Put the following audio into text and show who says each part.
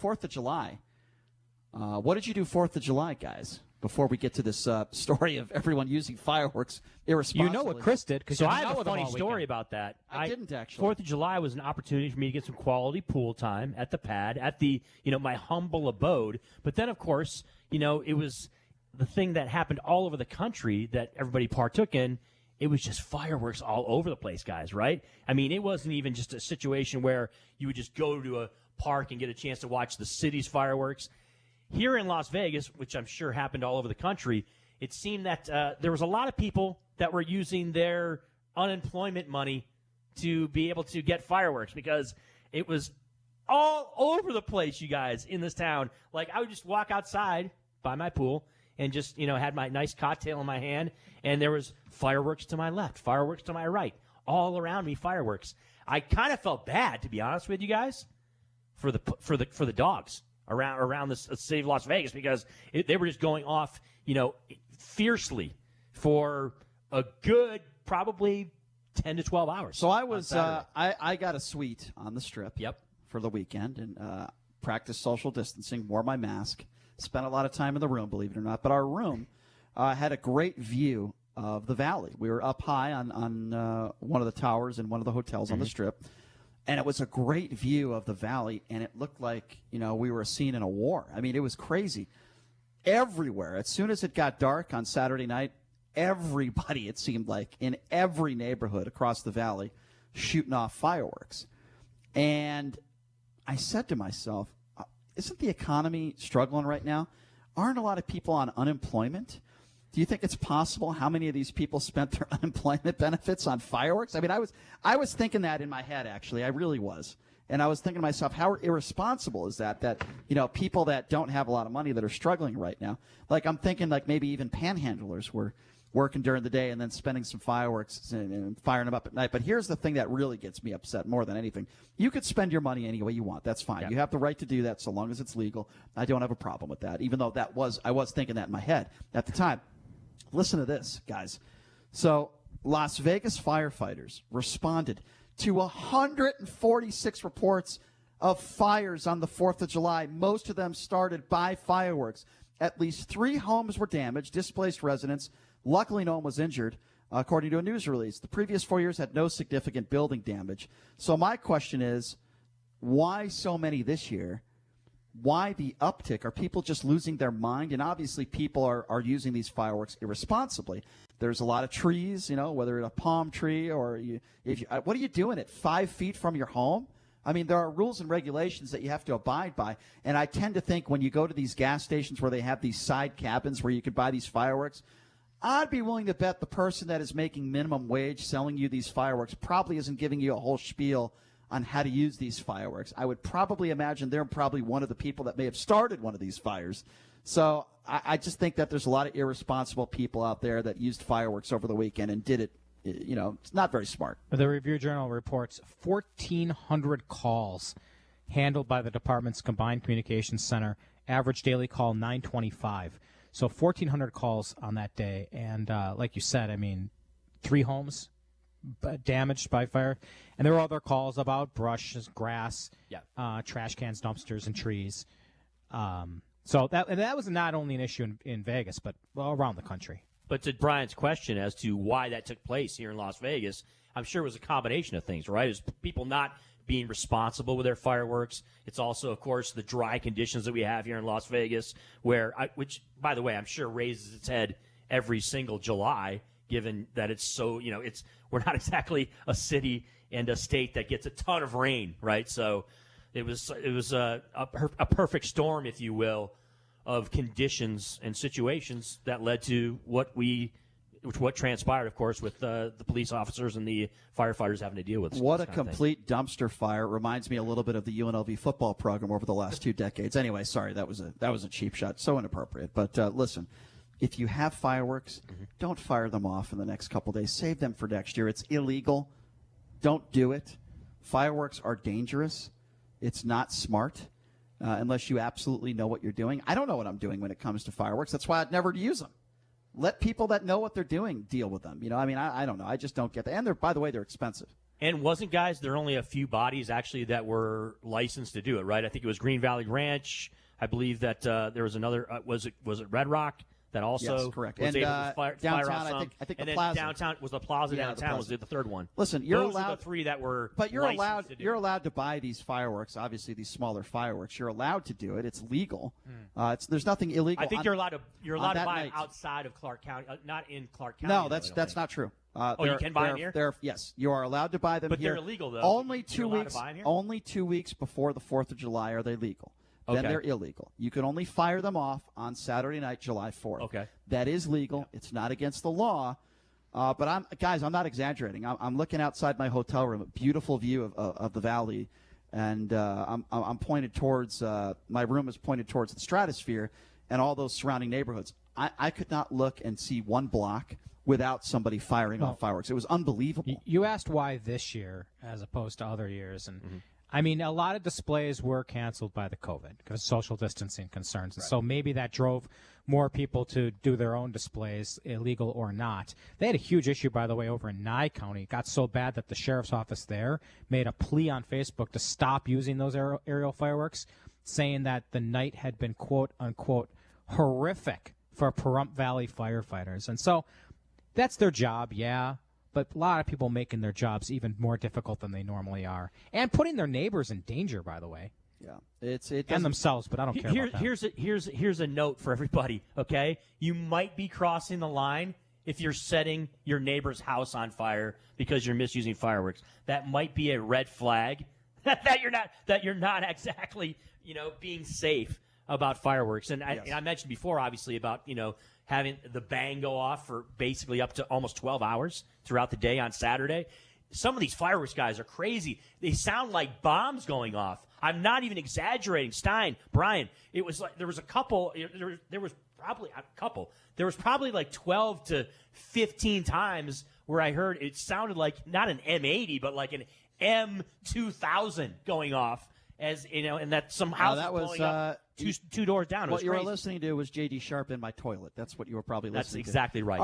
Speaker 1: 4th of July. What did you do 4th of July, guys? Before we get to this story of everyone using fireworks irresponsibly.
Speaker 2: You know what Chris did, because
Speaker 3: I have a funny story about that.
Speaker 1: I didn't actually.
Speaker 3: 4th of July was an opportunity for me to get some quality pool time at the pad, at the, my humble abode. But then, of course, it was the thing that happened all over the country that everybody partook in. It was just fireworks all over the place, guys, right? I mean, it wasn't even just a situation where you would just go to a park and get a chance to watch the city's fireworks. Here in Las Vegas, which I'm sure happened all over the country, it seemed that there was a lot of people that were using their unemployment money to be able to get fireworks because it was all over the place, you guys, in this town. Like, I would just walk outside by my pool and just, had my nice cocktail in my hand, and there was fireworks to my left, fireworks to my right, all around me, fireworks. I kind of felt bad, to be honest with you guys, for the dogs around the city of Las Vegas because they were just going off, fiercely for a good probably 10 to 12 hours.
Speaker 1: So I was I got a suite on the Strip.
Speaker 3: Yep.
Speaker 1: For the weekend and practiced social distancing, wore my mask, spent a lot of time in the room, believe it or not. But our room had a great view of the valley. We were up high on one of the towers in one of the hotels on the Strip. And it was a great view of the valley, and it looked like, we were a scene in a war. I mean, it was crazy. Everywhere, as soon as it got dark on Saturday night, everybody, it seemed like, in every neighborhood across the valley, shooting off fireworks. And I said to myself, isn't the economy struggling right now? Aren't a lot of people on unemployment? Do you think it's possible how many of these people spent their unemployment benefits on fireworks? I mean, I was thinking that in my head, actually. I really was. And I was thinking to myself, how irresponsible is that, people that don't have a lot of money that are struggling right now. Like, I'm thinking like maybe even panhandlers were working during the day and then spending some fireworks and firing them up at night. But here's the thing that really gets me upset more than anything. You could spend your money any way you want. That's fine. Yep. You have the right to do that so long as it's legal. I don't have a problem with that, even though I was thinking that in my head at the time. Listen to this, guys. So Las Vegas firefighters responded to 146 reports of fires on the 4th of July. Most of them started by fireworks. At least 3 homes were damaged, displaced residents. Luckily, no one was injured, according to a news release. The previous 4 years had no significant building damage. So my question is, why so many this year? Why the uptick? Are people just losing their mind? And obviously people are using these fireworks irresponsibly. There's a lot of trees, whether it's a palm tree or what are you doing at 5 feet from your home? I mean, there are rules and regulations that you have to abide by. And I tend to think when you go to these gas stations where they have these side cabins where you could buy these fireworks, I'd be willing to bet the person that is making minimum wage selling you these fireworks probably isn't giving you a whole spiel on how to use these fireworks. I would probably imagine they're probably one of the people that may have started one of these fires. So I just think that there's a lot of irresponsible people out there that used fireworks over the weekend and did it. It's not very smart.
Speaker 2: The Review Journal reports 1,400 calls handled by the department's Combined Communications Center. Average daily call 925. So 1,400 calls on that day. And like you said, 3 homes damaged by fire, and there were other calls about brushes, grass, trash cans, dumpsters, and trees. So that was not only an issue in Vegas, but around the country.
Speaker 3: But to Brian's question as to why that took place here in Las Vegas, I'm sure it was a combination of things, right? It was people not being responsible with their fireworks. It's also, of course, the dry conditions that we have here in Las Vegas, which, by the way, I'm sure raises its head every single July, given that it's so, we're not exactly a city and a state that gets a ton of rain, right? So it was a perfect storm, if you will, of conditions and situations that led to what transpired, of course, with the police officers and the firefighters having to deal with.
Speaker 1: What a complete dumpster fire. Reminds me a little bit of the UNLV football program over the last 2 decades. Anyway, sorry, that was a cheap shot. So inappropriate. But listen, if you have fireworks, don't fire them off in the next couple days. Save them for next year. It's illegal. Don't do it. Fireworks are dangerous. It's not smart unless you absolutely know what you're doing. I don't know what I'm doing when it comes to fireworks. That's why I'd never use them. Let people that know what they're doing deal with them. I don't know. I just don't get that. And by the way, they're expensive.
Speaker 3: And wasn't, guys, there are only a few bodies actually that were licensed to do it, right? I think it was Green Valley Ranch. I believe that there was another. Was it Red Rock that also
Speaker 1: Yes, correct.
Speaker 3: was
Speaker 1: and
Speaker 3: able to fire
Speaker 1: downtown,
Speaker 3: off some?
Speaker 1: I think
Speaker 3: and
Speaker 1: the
Speaker 3: then
Speaker 1: plaza.
Speaker 3: downtown was the plaza.
Speaker 1: Yeah, the
Speaker 3: Downtown
Speaker 1: plaza.
Speaker 3: was the third one.
Speaker 1: Listen, you're
Speaker 3: Those
Speaker 1: allowed.
Speaker 3: are the three that were.
Speaker 1: But you're
Speaker 3: licensed
Speaker 1: allowed.
Speaker 3: to do
Speaker 1: You're
Speaker 3: it.
Speaker 1: allowed to buy these fireworks. Obviously, these smaller fireworks. You're allowed to do it. It's legal. There's nothing illegal.
Speaker 3: I think you're allowed to. You're allowed to
Speaker 1: that
Speaker 3: buy
Speaker 1: night.
Speaker 3: them outside of Clark County, not in Clark County.
Speaker 1: No,
Speaker 3: though,
Speaker 1: that's
Speaker 3: I don't think.
Speaker 1: not true.
Speaker 3: You can buy them here?
Speaker 1: Yes, you are allowed to buy them
Speaker 3: But
Speaker 1: here.
Speaker 3: they're illegal, though.
Speaker 1: Only
Speaker 3: You're
Speaker 1: 2
Speaker 3: allowed to
Speaker 1: weeks.
Speaker 3: buy 'em here?
Speaker 1: Only 2 weeks before the 4th of July are they legal. Then
Speaker 3: Okay.
Speaker 1: they're illegal. You can only fire them off on Saturday night, July 4th.
Speaker 3: Okay.
Speaker 1: That is legal. It's not against the law. But I'm not exaggerating. I'm looking outside my hotel room, a beautiful view of the valley, and I'm pointed towards my room is pointed towards the stratosphere and all those surrounding neighborhoods. I could not look and see one block without somebody firing off fireworks. It was unbelievable.
Speaker 2: You asked why this year as opposed to other years, and I mean, a lot of displays were canceled by the COVID because of social distancing concerns, and so maybe that drove more people to do their own displays, illegal or not. They had a huge issue, by the way, over in Nye County. It got so bad that the sheriff's office there made a plea on Facebook to stop using those aerial fireworks, saying that the night had been, quote unquote, horrific for Pahrump Valley firefighters. And so that's their job, yeah. But a lot of people making their jobs even more difficult than they normally are, and putting their neighbors in danger. By the way,
Speaker 1: Yeah, it
Speaker 2: and
Speaker 1: doesn't-
Speaker 2: themselves. But I don't care about that.
Speaker 3: Here's a note for everybody. Okay, you might be crossing the line if you're setting your neighbor's house on fire because you're misusing fireworks. That might be a red flag that you're not exactly being safe about fireworks. And I mentioned before, obviously, about having the bang go off for basically up to almost 12 hours throughout the day on Saturday. Some of these fireworks guys are crazy. They sound like bombs going off. I'm not even exaggerating. Stein, Brian, it was like there was a couple. There was probably a couple. There was probably like 12 to 15 times where I heard it sounded like not an M80, but like an M2000 going off. As and that somehow
Speaker 1: that was
Speaker 3: blowing up two doors down. It
Speaker 1: what
Speaker 3: was
Speaker 1: you were
Speaker 3: crazy.
Speaker 1: listening to was J.D. Sharp in my toilet. That's what you were probably
Speaker 3: That's
Speaker 1: listening to.
Speaker 3: exactly right.